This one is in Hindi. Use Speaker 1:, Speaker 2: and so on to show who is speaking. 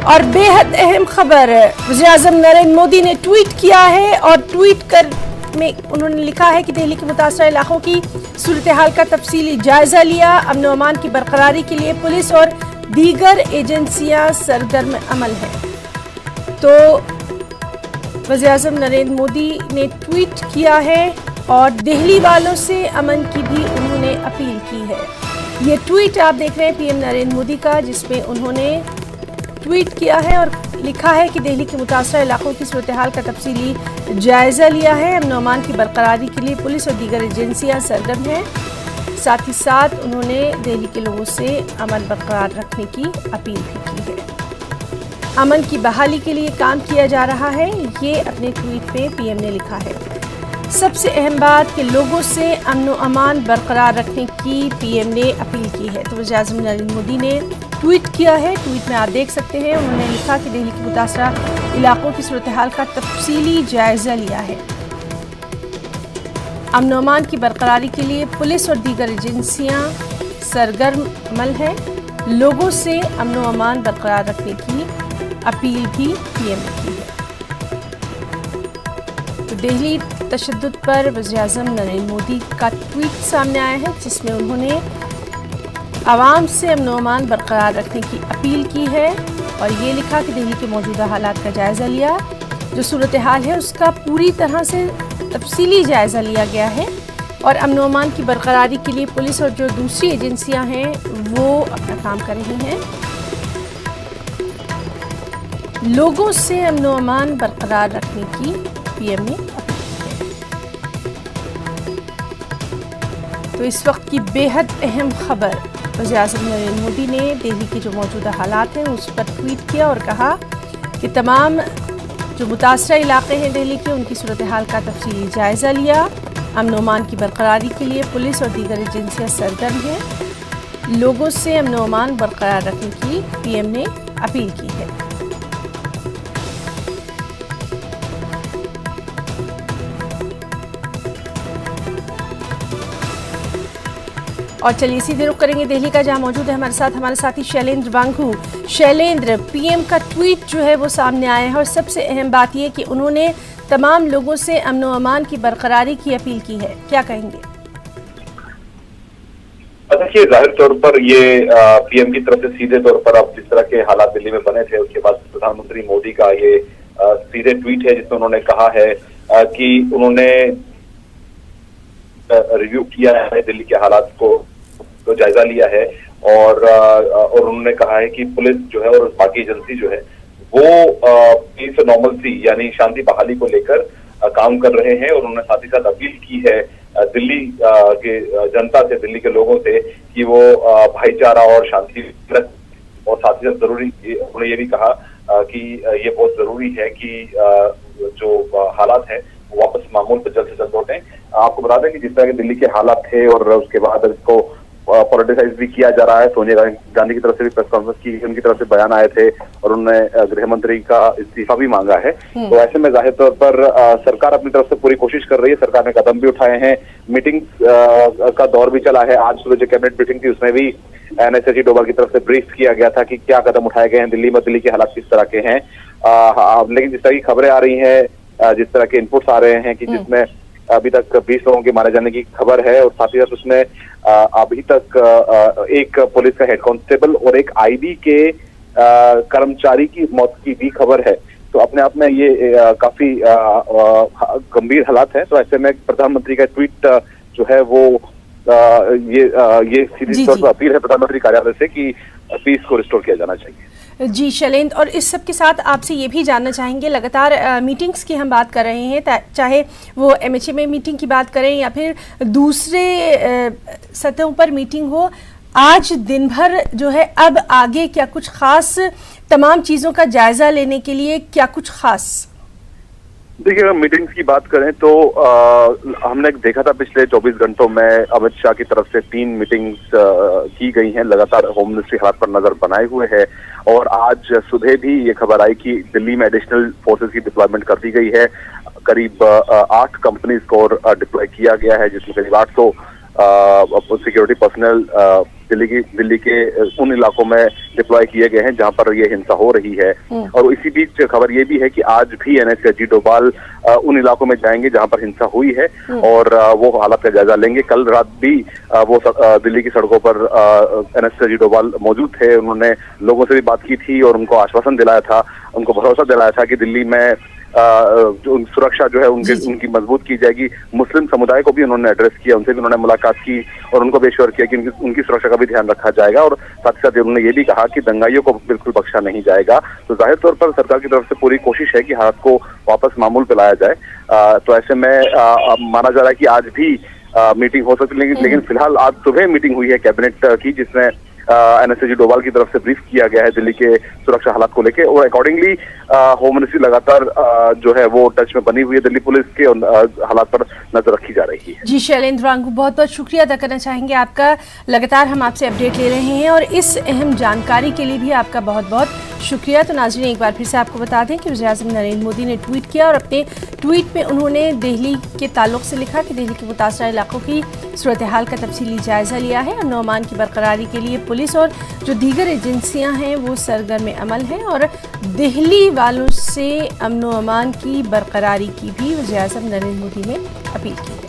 Speaker 1: और बेहद अहम खबर, वज़ीर-ए-आज़म नरेंद्र मोदी ने ट्वीट किया है और ट्वीट कर में उन्होंने लिखा है कि दिल्ली के मुतासरा इलाकों की सूरत हाल का तफसीली जायजा लिया। अमन व अमान की बरकरारी के लिए पुलिस और दीगर एजेंसियां सरगर्म अमल हैं। तो वज़ीर-ए-आज़म नरेंद्र मोदी ने ट्वीट किया है और दिल्ली वालों से अमन की भी उन्होंने अपील की है। ये ट्वीट आप देख रहे हैं पीएम नरेंद्र मोदी का, जिसमें उन्होंने ट्वीट किया है और लिखा है कि दिल्ली के मुतासरा इलाकों की सूरत हाल का तफसीली जायजा लिया है। अमन व अमान की बरकरारी के लिए पुलिस और दीगर एजेंसियां सरगर्म हैं। साथ ही साथ उन्होंने दिल्ली के लोगों से अमन बरकरार रखने की अपील भी की है। अमन की बहाली के लिए काम किया जा रहा है, ये अपने ट्वीट पे पीएम ने लिखा है। सबसे अहम बात कि लोगों से अमन व अमान बरकरार रखने की पीएम ने अपील की है। तो वज़ीर-ए-आज़म नरेंद्र मोदी ने ट्वीट किया है। ट्वीट में आप देख सकते हैं उन्होंने लिखा कि दिल्ली के मुतासरा इलाकों की सूरत हाल का तफसीली जायजा लिया है। अमन व अमान की बरकरारी के लिए पुलिस और दीगर एजेंसियां सरगर्म अमल हैं। लोगों से अमन व अमान बरकरार रखने की अपील भी पीएम ने की है। तो दिल्ली तशद्दुद पर वज़ीर-ए-आज़म नरेंद्र मोदी का ट्वीट सामने आया है, जिसमें उन्होंने आवाम से अमन व अमान बरकरार रखने की अपील की है और ये लिखा कि दिल्ली के मौजूदा हालात का जायज़ा लिया। जो सूरत हाल है उसका पूरी तरह से तफसीली जायज़ा लिया गया है और अमन व अमान की बरकरारी के लिए पुलिस और जो दूसरी एजेंसियां हैं वो अपना काम कर रही हैं। लोगों से अमन व अमान बरकरार रखने की पीएम ने अपील की है। तो इस वक्त की बेहद अहम खबर, वज़ीर-ए-आज़म नरेंद्र मोदी ने दिल्ली के जो मौजूदा हालात हैं उस पर ट्वीट किया और कहा कि तमाम जो मुतासरा इलाके हैं दिल्ली के, उनकी सूरत हाल का तफसीली जायज़ा लिया। अमन व अमान की बरकरारी के लिए पुलिस और दीगर एजेंसियां सरगर्म हैं। लोगों से अमन व अमान बरकरार रखने की पीएम ने अपील की है। और चलिए सीधे रुख करेंगे दिल्ली का, जहां मौजूद है हमारे साथी शैलेंद्र वांगू। शैलेंद्र, पीएम का ट्वीट जो है वो सामने आया है और सबसे अहम बात यह कि उन्होंने तमाम लोगों से अमन व अमान की बरकरारी की अपील की है, क्या कहेंगे?
Speaker 2: देखिए, जाहिर तौर पर ये पीएम की तरफ से सीधे तौर पर अब जिस तरह के हालात दिल्ली में बने थे उसके बाद प्रधानमंत्री मोदी का ये सीधे ट्वीट है, जिसमें उन्होंने कहा है कि उन्होंने रिव्यू किया है, दिल्ली के हालात को जायजा लिया है और उन्होंने कहा है कि पुलिस जो है और बाकी एजेंसी जो है वो पीस नॉर्मलसी यानी शांति बहाली को लेकर काम कर रहे हैं। और उन्होंने साथ ही साथ अपील की है दिल्ली के जनता से, दिल्ली के लोगों से कि वो भाईचारा और शांति, और साथ ही साथ जरूरी उन्होंने ये भी कहा कि ये बहुत जरूरी है कि जो हालात हैं वापस मामूल पर जल्द से जल्द लौटें। आपको बता दें कि जिस तरह के दिल्ली के हालात थे और उसके बाद इसको पॉलिटिसाइज भी किया जा रहा है। सोनिया गांधी की तरफ से भी प्रेस कॉन्फ्रेंस की, उनकी तरफ से बयान आए थे और उन्होंने गृह मंत्री का इस्तीफा भी मांगा है। तो ऐसे में जाहिर तौर पर सरकार अपनी तरफ से पूरी कोशिश कर रही है। सरकार ने कदम भी उठाए हैं, मीटिंग का दौर भी चला है। आज सुबह जो कैबिनेट मीटिंग थी उसमें भी एनएसएससी डोभाल की तरफ से ब्रीफ किया गया था कि क्या कदम उठाए गए हैं दिल्ली में, दिल्ली के हालात किस तरह के हैं। लेकिन जिस तरह की खबरें आ रही हैं, जिस तरह के इनपुट्स आ रहे हैं कि जिसमें अभी तक 20 लोगों के मारे जाने की खबर है और साथ ही साथ उसमें अभी तक एक पुलिस का हेड कांस्टेबल और एक आईबी के कर्मचारी की मौत की भी खबर है। तो अपने आप में ये काफी गंभीर हालात है। तो ऐसे में प्रधानमंत्री का ट्वीट जो है वो ये सीधी तौर पर अपील है प्रधानमंत्री कार्यालय से कि पीस को रिस्टोर किया जाना चाहिए।
Speaker 1: जी शैलेंद्र, और इस सब के साथ आपसे ये भी जानना चाहेंगे, लगातार मीटिंग्स की हम बात कर रहे हैं, चाहे वो एमएचए मीटिंग की बात करें या फिर दूसरे सतहों पर मीटिंग हो, आज दिन भर जो है अब आगे क्या कुछ खास तमाम चीज़ों का जायजा लेने के लिए क्या कुछ खास?
Speaker 2: देखिए, अगर मीटिंग्स की बात करें तो हमने देखा था पिछले 24 घंटों में अमित शाह की तरफ से 3 मीटिंग्स की गई हैं, लगातार होम मिनिस्ट्री हालात पर नजर बनाए हुए है। और आज सुबह भी ये खबर आई कि दिल्ली में एडिशनल फोर्सेस की डिप्लॉयमेंट कर दी गई है। करीब 8 कंपनीज को डिप्लॉय किया गया है, जिसमें करीब 800 सिक्योरिटी पर्सनल दिल्ली के उन इलाकों में डिप्लॉय किए गए हैं जहां पर ये हिंसा हो रही है। और इसी बीच खबर ये भी है कि आज भी एनएसए अजीत डोभाल उन इलाकों में जाएंगे जहां पर हिंसा हुई है और वो हालात का जायजा लेंगे। कल रात भी वो दिल्ली की सड़कों पर एनएसए अजीत डोभाल मौजूद थे। उन्होंने लोगों से भी बात की थी और उनको आश्वासन दिलाया था, उनको भरोसा दिलाया था कि दिल्ली में जो सुरक्षा जो है उनकी मजबूत की जाएगी। मुस्लिम समुदाय को भी उन्होंने एड्रेस किया, उनसे भी उन्होंने मुलाकात की और उनको भी एश्योर किया कि उनकी सुरक्षा का भी ध्यान रखा जाएगा। और साथ ही साथ उन्होंने ये भी कहा कि दंगाइयों को बिल्कुल बख्शा नहीं जाएगा। तो जाहिर तौर पर सरकार की तरफ से पूरी कोशिश है कि हालात को वापस मामूल पे लाया जाए। तो ऐसे में माना जा रहा है कि आज भी मीटिंग हो सकती है, लेकिन फिलहाल आज सुबह मीटिंग हुई है कैबिनेट की, जिसमें एनएसए अजीत डोभाल की तरफ से ब्रीफ किया गया है दिल्ली के सुरक्षा हालात को लेकर और अकॉर्डिंगली होम मिनिस्ट्री लगातार जो है वो टच में बनी हुई है दिल्ली पुलिस के हालात पर नजर रखी जा रही है।
Speaker 1: जी शैलेंद्र वांगू, बहुत बहुत शुक्रिया अदा करना चाहेंगे आपका। लगातार हम आपसे अपडेट ले रहे हैं और इस अहम जानकारी के लिए भी आपका बहुत बहुत शुक्रिया। तो नाज़रीन, एक बार फिर से आपको बता दें कि वज़ीर-ए-आज़म नरेंद्र मोदी ने ट्वीट किया और अपने ट्वीट में उन्होंने दिल्ली के ताल्लुक से लिखा कि दिल्ली के मुतासरा इलाकों की सूरत हाल का तफसीली जायजा लिया है। अमन अमान की बरकरारी के लिए पुलिस और जो दीगर एजेंसियां हैं वो सरगर्म अमल हैं और दिल्ली वालों से अमन अमान की बरकरारी की भी वज़ीर-ए-आज़म नरेंद्र मोदी ने अपील की।